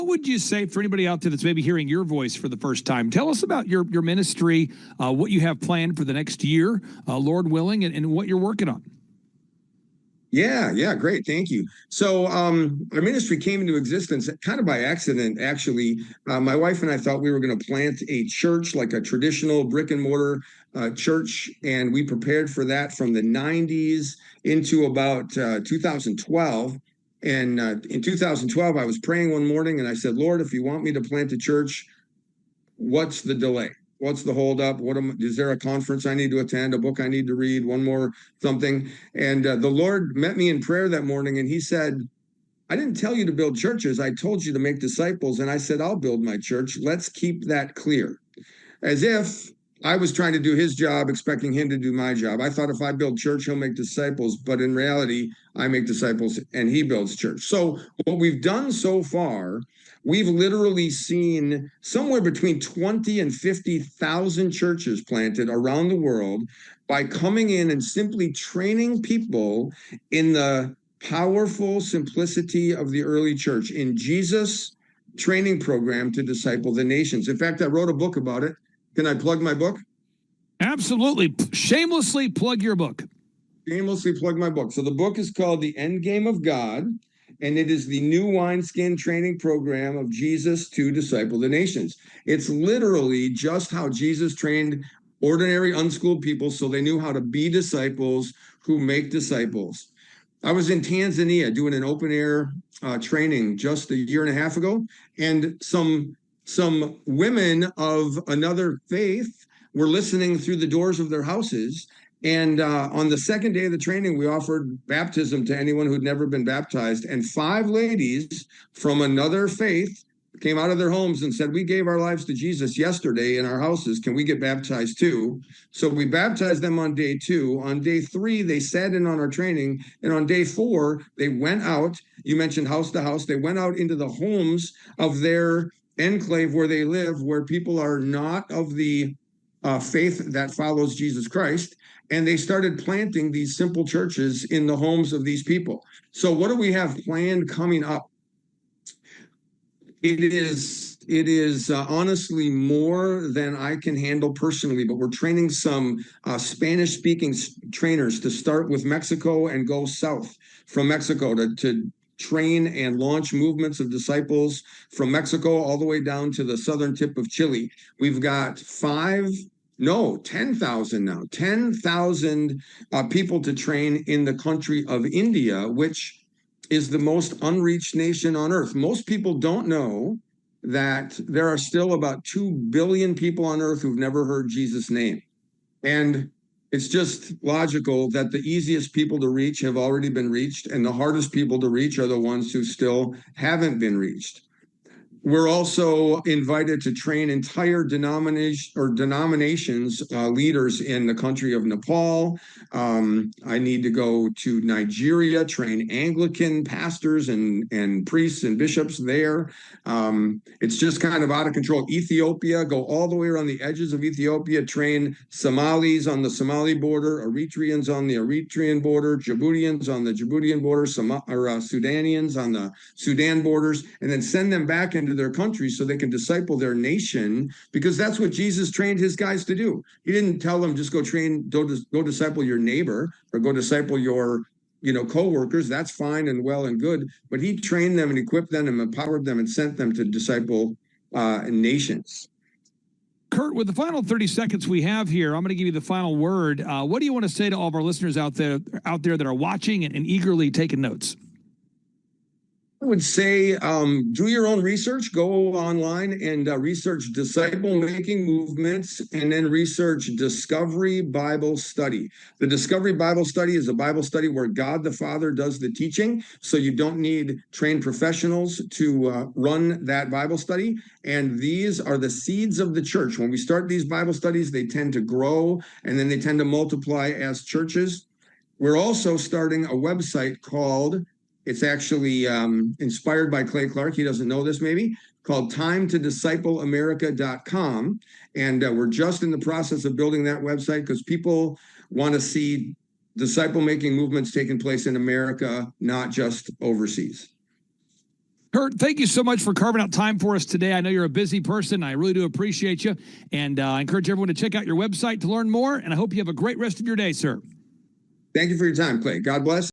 What would you say for anybody out there that's maybe hearing your voice for the first time? Tell us about your ministry, what you have planned for the next year, Lord willing, and what you're working on. Yeah, great. Thank you. So our ministry came into existence kind of by accident, actually. My wife and I thought we were going to plant a church, like a traditional brick and mortar church, and we prepared for that from the 90s into about 2012. And in 2012, I was praying one morning and I said, Lord, if you want me to plant a church, what's the delay? What's the holdup? Is there a conference I need to attend, a book I need to read, one more something? And the Lord met me in prayer that morning and he said, I didn't tell you to build churches. I told you to make disciples. And I said, I'll build my church. Let's keep that clear. As if I was trying to do his job, expecting him to do my job. I thought if I build church, he'll make disciples. But in reality, I make disciples and he builds church. So what we've done so far, we've literally seen somewhere between 20 and 50,000 churches planted around the world by coming in and simply training people in the powerful simplicity of the early church, in Jesus' training program to disciple the nations. In fact, I wrote a book about it. Can I plug my book? Absolutely. Shamelessly plug your book. Shamelessly plug my book. So the book is called The Endgame of God, and it is the new Wineskin training program of Jesus to disciple the nations. It's literally just how Jesus trained ordinary, unschooled people so they knew how to be disciples who make disciples. I was in Tanzania doing an open air training just a year and a half ago, and some women of another faith were listening through the doors of their houses. And on the second day of the training, we offered baptism to anyone who'd never been baptized. And 5 ladies from another faith came out of their homes and said, we gave our lives to Jesus yesterday in our houses. Can we get baptized too? So we baptized them on day 2. On day 3, they sat in on our training. And on day 4, they went out. You mentioned house to house. They went out into the homes of their enclave where they live, where people are not of the faith that follows Jesus Christ. And they started planting these simple churches in the homes of these people. So what do we have planned coming up? It is honestly more than I can handle personally, but we're training some Spanish-speaking trainers to start with Mexico and go south from Mexico to train and launch movements of disciples from Mexico all the way down to the southern tip of Chile. We've got 10,000 now, 10,000 people to train in the country of India, which is the most unreached nation on earth. Most people don't know that there are still about 2 billion people on earth who've never heard Jesus' name. And it's just logical that the easiest people to reach have already been reached, and the hardest people to reach are the ones who still haven't been reached. We're also invited to train entire denominations, leaders in the country of Nepal. I need to go to Nigeria, train Anglican pastors and priests and bishops there. It's just kind of out of control. Ethiopia, go all the way around the edges of Ethiopia, train Somalis on the Somali border, Eritreans on the Eritrean border, Djiboutians on the Djiboutian border, Sudanians on the Sudan borders, and then send them back into their country so they can disciple their nation, because that's what Jesus trained his guys to do. He didn't tell them just go disciple your neighbor or go disciple your co-workers. That's fine and well and good, but he trained them and equipped them and empowered them and sent them to disciple nations. Kurt, with the final 30 seconds we have here, I'm going to give you the final word. What do you want to say to all of our listeners out there that are watching and eagerly taking notes? I would say do your own research. Go online and research disciple-making movements, and then research Discovery Bible Study. The Discovery Bible Study is a Bible study where God the Father does the teaching, so you don't need trained professionals to run that Bible study. And these are the seeds of the church. When we start these Bible studies, they tend to grow, and then they tend to multiply as churches. We're also starting a website called, it's actually inspired by Clay Clark. He doesn't know this maybe, called timetodiscipleamerica.com. And we're just in the process of building that website because people want to see disciple-making movements taking place in America, not just overseas. Kurt, thank you so much for carving out time for us today. I know you're a busy person. I really do appreciate you. And I encourage everyone to check out your website to learn more. And I hope you have a great rest of your day, sir. Thank you for your time, Clay. God bless.